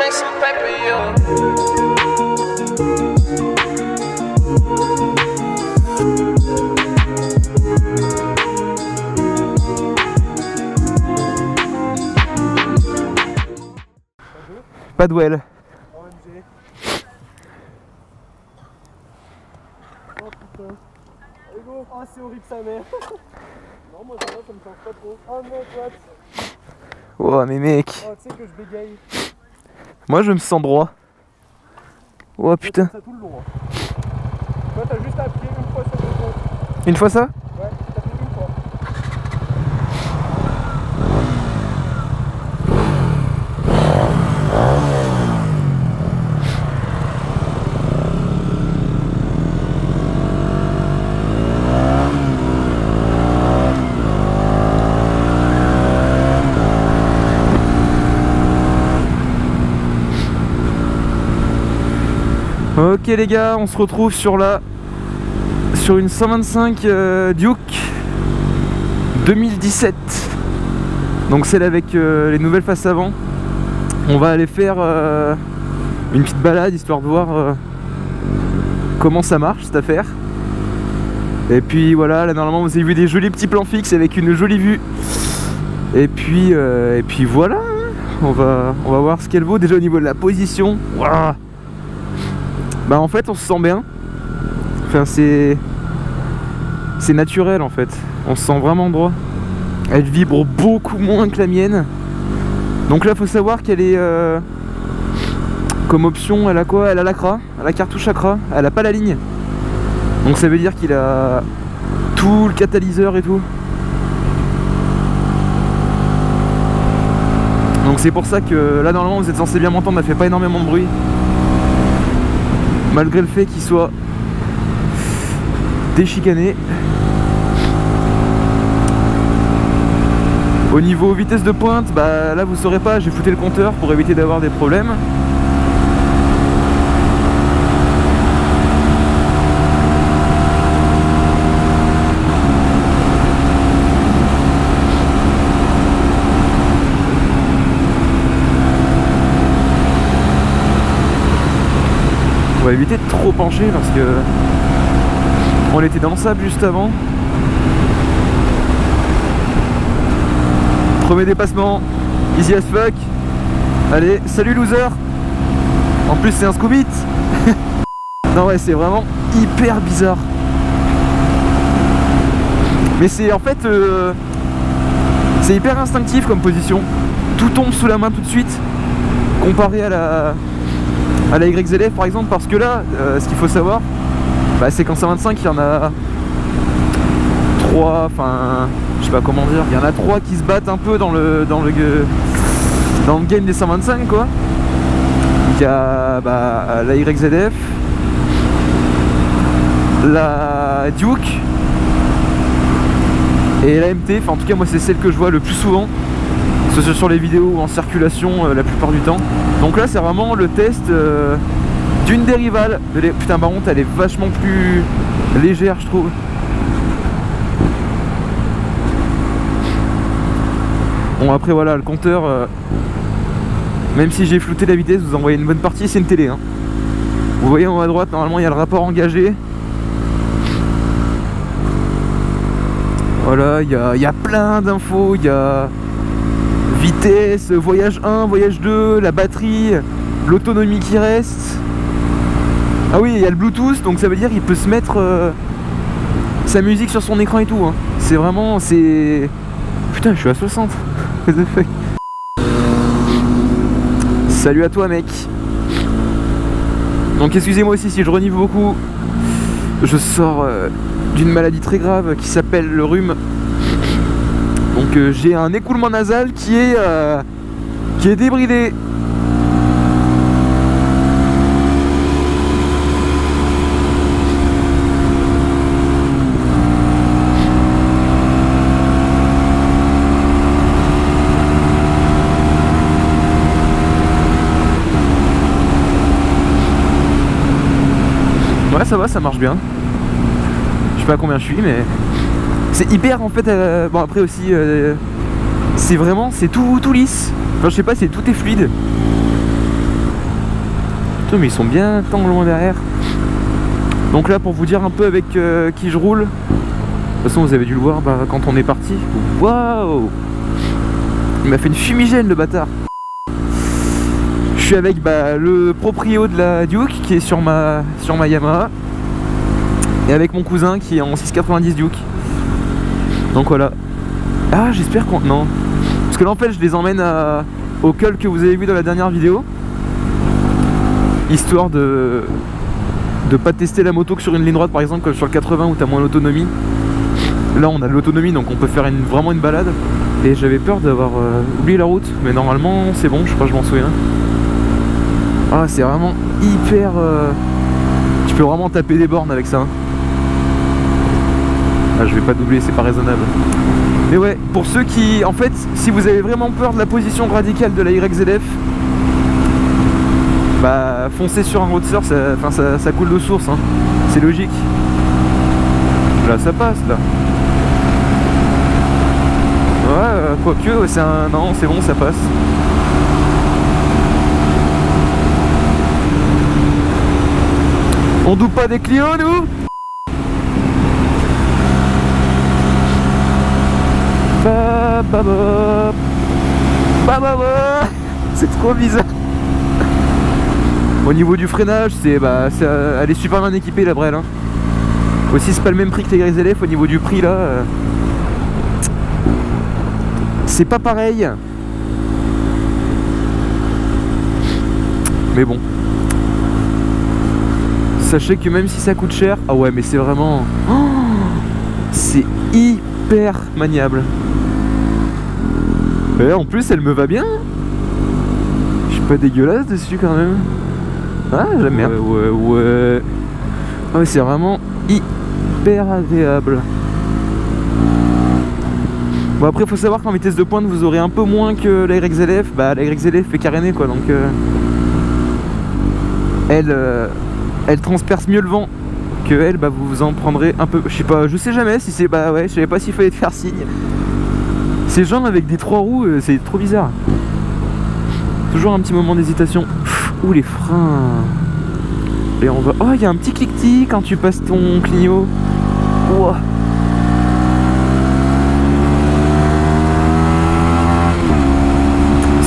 make some paper, yeah. Pas de well. OMG. Oh putain. Allez go. Oh c'est horrible sa mère. Non moi ça va, ça me change pas trop. Oh mec what. Oh mais mec. Oh tu sais que je bégaye. Moi je me sens droit. Oh putain. Ça tout le long. Hein. Toi t'as juste à pied une fois sur le pont. Une fois ça? Ouais, t'as fait une fois. Ok les gars, on se retrouve sur une 125 Duke 2017. Donc celle avec les nouvelles faces avant. On va aller faire une petite balade histoire de voir comment ça marche cette affaire. Et puis voilà, là normalement vous avez vu des jolis petits plans fixes avec une jolie vue. Et puis voilà, hein. On va voir ce qu'elle vaut déjà au niveau de la position. Ouah. Bah en fait on se sent bien. Enfin c'est naturel en fait. On se sent vraiment droit. Elle vibre beaucoup moins que la mienne. Donc là faut savoir qu'elle est comme option, elle a quoi? Elle a l'ACRA, la cartouche ACRA, elle a pas la ligne. Donc ça veut dire qu'il a tout le catalyseur et tout. Donc c'est pour ça que là normalement vous êtes censé bien m'entendre, elle fait pas énormément de bruit. Malgré le fait qu'il soit déchicané. Au niveau vitesse de pointe, bah là vous saurez pas, j'ai foutu le compteur pour éviter d'avoir des problèmes. On va éviter de trop pencher parce que on était dans le sable juste avant. Premier dépassement, easy as fuck. Allez, salut loser. En plus c'est un Scooby. Non ouais, c'est vraiment hyper bizarre. Mais c'est en fait c'est hyper instinctif comme position. Tout tombe sous la main tout de suite comparé à la YZF par exemple, parce que là ce qu'il faut savoir bah, c'est qu'en 125 il y en a 3, enfin je sais pas comment dire, il y en a 3 qui se battent un peu dans le game des 125 quoi. Il y a bah, la YZF, la Duke et la MT, enfin en tout cas moi c'est celle que je vois le plus souvent, que ce soit sur les vidéos ou en circulation la plupart du temps. Donc là c'est vraiment le test d'une des rivales. Putain par contre elle est vachement plus légère je trouve. Bon après voilà le compteur, même si j'ai flouté la vitesse, vous en voyez une bonne partie, c'est une télé hein. Vous voyez en haut à droite normalement il y a le rapport engagé. Voilà, il y a plein d'infos, il y a vitesse, voyage 1, voyage 2, la batterie, l'autonomie qui reste. Ah oui, il y a le Bluetooth, donc ça veut dire qu'il peut se mettre sa musique sur son écran et tout hein. C'est vraiment, c'est... Putain, je suis à 60. What the fuck. Salut à toi mec. Donc excusez-moi aussi si je renifle beaucoup. Je sors d'une maladie très grave qui s'appelle le rhume. Donc j'ai un écoulement nasal qui est débridé. Ouais ça va, ça marche bien. Je sais pas à combien je suis mais c'est hyper en fait bon après aussi c'est vraiment, c'est tout lisse. Enfin je sais pas, tout est fluide. Putain, mais ils sont bien tant loin derrière. Donc là, pour vous dire un peu avec qui je roule. De toute façon, vous avez dû le voir quand on est parti. Waouh! Il m'a fait une fumigène, le bâtard. Je suis avec le proprio de la Duke qui est sur ma Yamaha. Et avec mon cousin qui est en 690 Duke. Donc voilà. Ah, j'espère qu'on... Non. Parce que là, en fait, je les emmène au col que vous avez vu dans la dernière vidéo. Histoire de pas tester la moto que sur une ligne droite, par exemple, comme sur le 80 où t'as moins d'autonomie. Là, on a de l'autonomie, donc on peut faire vraiment une balade. Et j'avais peur d'avoir oublié la route. Mais normalement, c'est bon, je crois que je m'en souviens. Ah, c'est vraiment hyper... Tu peux vraiment taper des bornes avec ça. Hein. Ah, je vais pas doubler, c'est pas raisonnable. Mais ouais, pour ceux qui... En fait, si vous avez vraiment peur de la position radicale de la YZF, bah foncez sur un roadster, ça coule de source, hein. C'est logique. Là, ça passe, là. Ouais, quoique, ouais, c'est un... Non, c'est bon, ça passe. On double pas des clients, nous? C'est trop bizarre. Au niveau du freinage, elle est super bien équipée, la Brel. Hein. Aussi, c'est pas le même prix que les YZF. Au niveau du prix, là, c'est pas pareil. Mais bon. Sachez que même si ça coûte cher, ah ouais, mais c'est vraiment... Oh, c'est hyper maniable. Et en plus, elle me va bien. Je suis pas dégueulasse dessus quand même. Ah, j'aime bien. Ouais. Ah ouais, c'est vraiment hyper agréable. Bon, après, faut savoir qu'en vitesse de pointe, vous aurez un peu moins que la YZF. Bah, la YZF fait caréner, quoi. Donc, elle transperce mieux le vent que elle. Bah, vous en prendrez un peu. Je sais pas, je sais jamais si c'est. Bah, ouais, je savais pas s'il fallait te faire signe. Ces gens avec des 3 roues, c'est trop bizarre. Toujours un petit moment d'hésitation. Ouh, les freins. Et on va... Oh, il y a un petit cliquetis quand tu passes ton Clio. Ouah.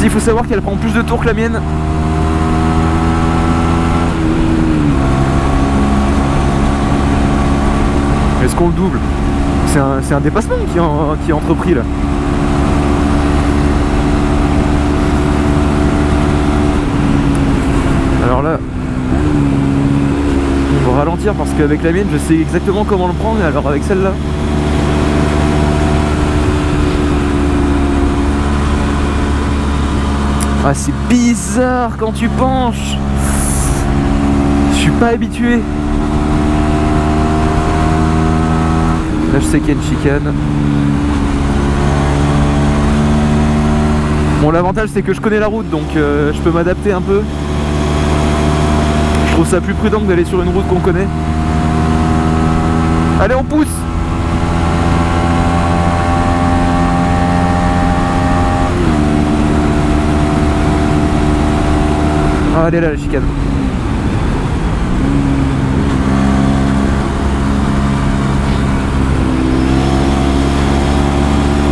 Il faut savoir qu'elle prend plus de tours que la mienne. Est-ce qu'on le double? C'est un dépassement qui est entrepris là. Alors là, on va ralentir parce qu'avec la mienne, je sais exactement comment le prendre, alors avec celle-là. Ah, c'est bizarre quand tu penches. Je suis pas habitué. Là, je sais qu'il y a une chicane. Bon, l'avantage c'est que je connais la route, donc je peux m'adapter un peu. Je trouve ça plus prudent que d'aller sur une route qu'on connaît. Allez, on pousse. Ah, elle est là, la chicane.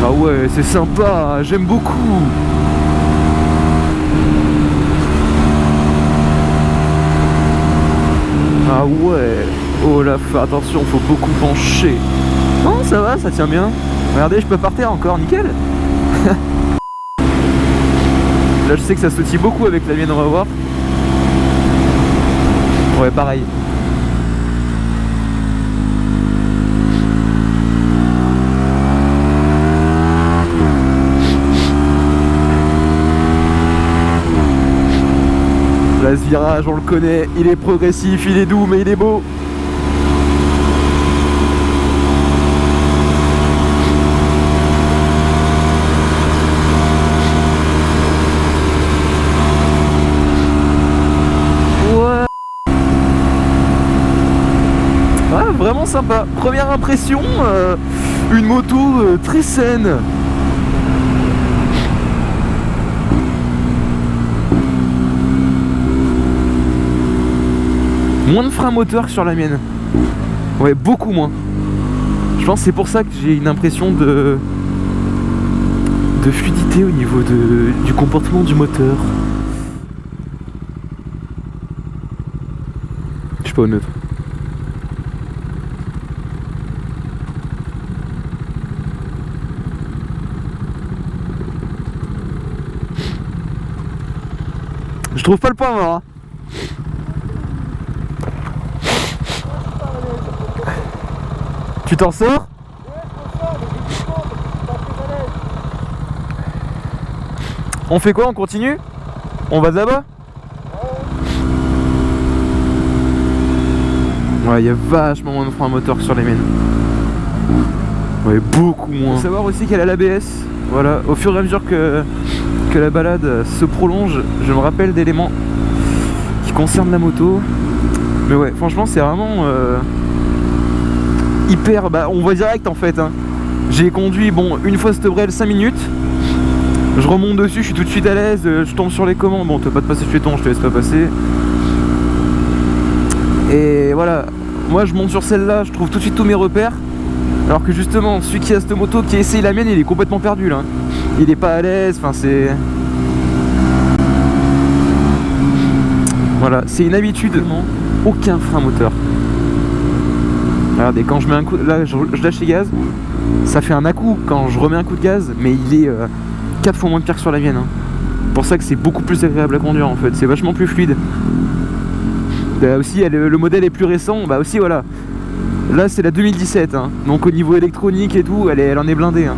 Ah ouais, c'est sympa, j'aime beaucoup. Ah ouais. Oh là, fais attention, faut beaucoup pencher. Non, ça va, ça tient bien. Regardez, je peux partir encore, nickel. Là, je sais que ça sautille beaucoup avec la mienne, on va voir. Ouais, pareil. Là, ce virage, on le connaît, il est progressif, il est doux, mais il est beau. Vraiment sympa. Première impression, une moto très saine. Moins de frein moteur que sur la mienne. Ouais, beaucoup moins. Je pense que c'est pour ça que j'ai une impression de fluidité au niveau du comportement du moteur. Je suis pas honnête. Je trouve pas le point mort. Hein. Tu t'en sors? Ouais, je m'en sors, mais je suis content parce que je suis pas très à l'aise. On fait quoi? On continue? On va de là-bas? Ouais, il y a vachement moins de frein moteur que sur les miennes. Ouais, beaucoup moins. Faut savoir aussi qu'elle a l'ABS. Voilà, au fur et à mesure que la balade se prolonge, je me rappelle d'éléments qui concernent la moto. Mais ouais, franchement, c'est vraiment hyper. Bah, on voit direct en fait. Hein. J'ai conduit, bon, une fois cette brelle 5 minutes. Je remonte dessus, je suis tout de suite à l'aise, je tombe sur les commandes. Bon, t'as pas de passer piéton, je te laisse pas passer. Et voilà, moi je monte sur celle-là, je trouve tout de suite tous mes repères. Alors que justement, celui qui a cette moto, qui essaye la mienne, il est complètement perdu là. Il est pas à l'aise, enfin c'est... Voilà, c'est une habitude. Aucun frein moteur. Regardez, quand je mets un coup... Là, je lâche les gaz. Ça fait un à-coup quand je remets un coup de gaz, mais il est 4 fois moins pire que sur la mienne. Hein. C'est pour ça que c'est beaucoup plus agréable à conduire en fait. C'est vachement plus fluide. Là aussi, le modèle est plus récent. Bah aussi, voilà. Là, c'est la 2017. Hein. Donc au niveau électronique et tout, elle en est blindée. Hein.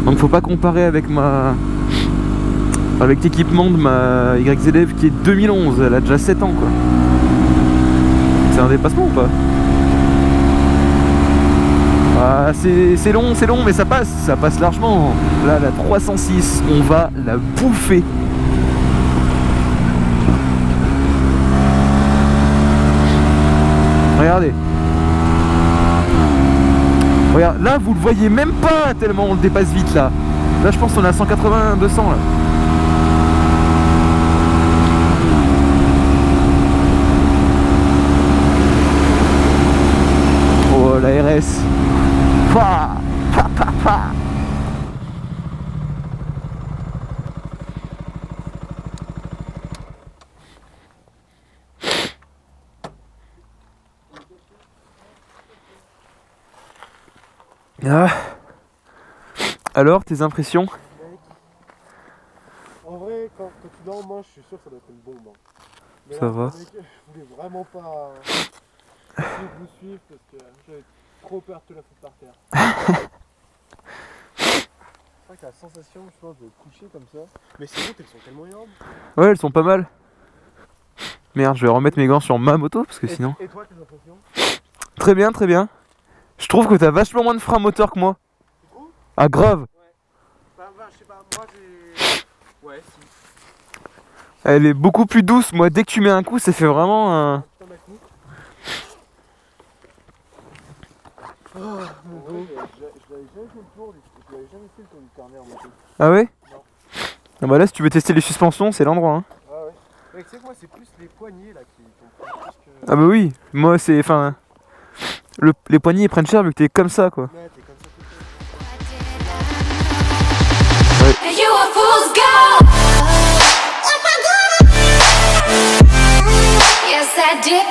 Donc faut pas comparer avec avec l'équipement de ma YZF qui est 2011. Elle a déjà 7 ans quoi. C'est un dépassement ou pas? Ah, c'est long, mais ça passe largement. Là, la 306, on va la bouffer. Regardez. Regarde, là vous le voyez même pas tellement on le dépasse vite là. Là je pense qu'on est à 180, 200 là. Oh la RS. Pah, pah, pah, pah. Ah. Alors, tes impressions? Mec, en vrai, quand tu dors, moi je suis sûr que ça doit être une bombe. Hein. Mais Ça là, va. mec, je voulais vraiment pas vous suivre parce que j'avais trop peur de te la foutre par terre. C'est vrai que la sensation, je pense, de coucher comme ça. Mais c'est bon, elles sont tellement énormes. Ouais, elles sont pas mal. Merde, je vais remettre mes gants sur ma moto parce que sinon... Et toi, tes impressions? Très bien, très bien. Je trouve que t'as vachement moins de frein moteur que moi. Tu trouves? Ah grave. Ouais. Bah, je sais pas, moi j'ai... Ouais, si. Elle est beaucoup plus douce. Moi, dès que tu mets un coup, ça fait vraiment un... Putain, d'un coup. Oh, mon dos. Je l'avais jamais fait le tour du carnet en moto. Ah ouais? Non. Ah bah là, si tu veux tester les suspensions, c'est l'endroit. Hein. Ah ouais. Mais tu sais que moi, c'est plus les poignées là qui sont plus que... Ah bah oui. Moi, c'est... Enfin... Les poignets, ils prennent cher vu que t'es comme ça, quoi. Ouais, t'es comme ça tout le temps. And you a fool's gold. Yes, I did.